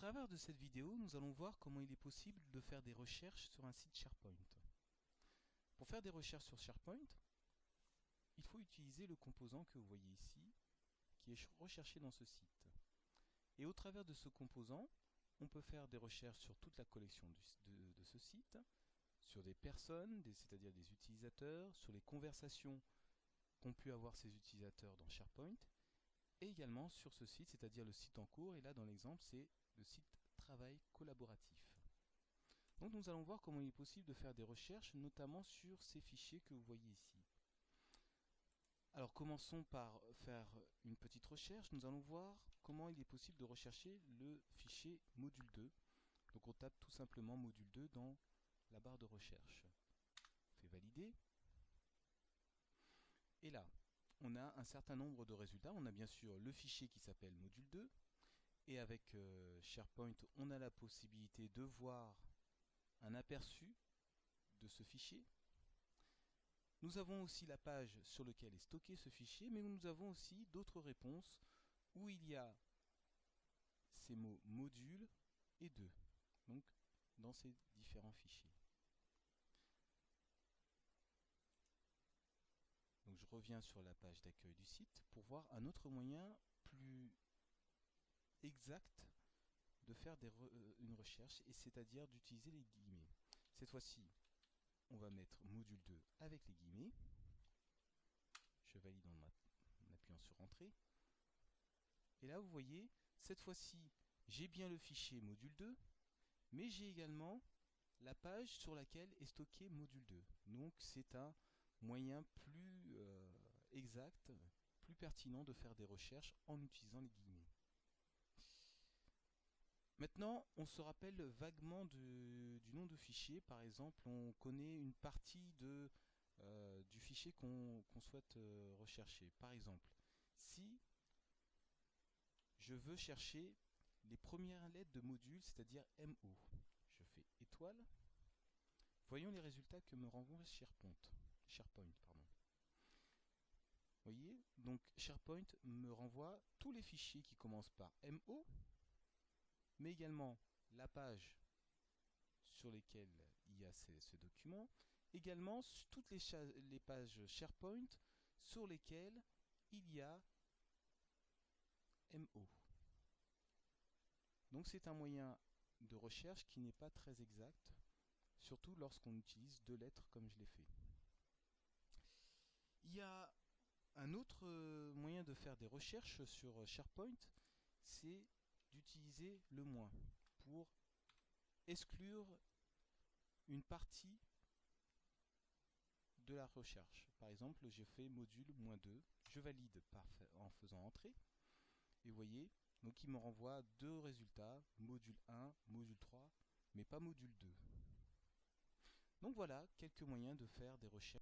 travers de cette vidéo, nous allons voir comment il est possible de faire des recherches sur un site SharePoint. Pour faire des recherches sur SharePoint, il faut utiliser le composant que vous voyez ici, qui est recherché dans ce site. Et au travers de ce composant, on peut faire des recherches sur toute la collection de ce site, sur des personnes, c'est-à-dire des utilisateurs, sur les conversations qu'ont pu avoir ces utilisateurs dans SharePoint, et également sur ce site, c'est-à-dire le site en cours, et là dans l'exemple c'est le site travail collaboratif. Donc nous allons voir comment il est possible de faire des recherches, notamment sur ces fichiers que vous voyez ici. Alors commençons par faire une petite recherche. Nous allons voir comment il est possible de rechercher le fichier module 2. Donc on tape tout simplement module 2 dans la barre de recherche. On fait valider. Et là, on a un certain nombre de résultats. On a bien sûr le fichier qui s'appelle module 2. Et avec SharePoint, on a la possibilité de voir un aperçu de ce fichier. Nous avons aussi la page sur laquelle est stocké ce fichier, mais nous avons aussi d'autres réponses où il y a ces mots module et 2, donc dans ces différents fichiers. Donc je reviens sur la page d'accueil du site pour voir un autre moyen plus exact de faire une recherche, et c'est-à-dire d'utiliser les guillemets. Cette fois-ci, on va mettre module 2 avec les guillemets. Je valide en appuyant sur Entrée. Et là, vous voyez, cette fois-ci, j'ai bien le fichier module 2, mais j'ai également la page sur laquelle est stocké module 2. Donc, c'est un moyen plus exact, plus pertinent de faire des recherches en utilisant les guillemets. Maintenant, on se rappelle vaguement du nom de fichier. Par exemple, on connaît une partie du fichier qu'on souhaite rechercher. Par exemple, si je veux chercher les premières lettres de module, c'est-à-dire MO, je fais étoile. Voyons les résultats que me renvoie SharePoint. Vous voyez, donc SharePoint me renvoie tous les fichiers qui commencent par MO, mais également la page sur lesquelles il y a ce document, également toutes les pages SharePoint sur lesquelles il y a MO. Donc c'est un moyen de recherche qui n'est pas très exact, surtout lorsqu'on utilise deux lettres comme je l'ai fait. Il y a un autre moyen de faire des recherches sur SharePoint, c'est d'utiliser le moins pour exclure une partie de la recherche. Par exemple, j'ai fait module -2, je valide en faisant Entrée, et vous voyez, donc il me renvoie deux résultats, module 1, module 3, mais pas module 2. Donc voilà quelques moyens de faire des recherches.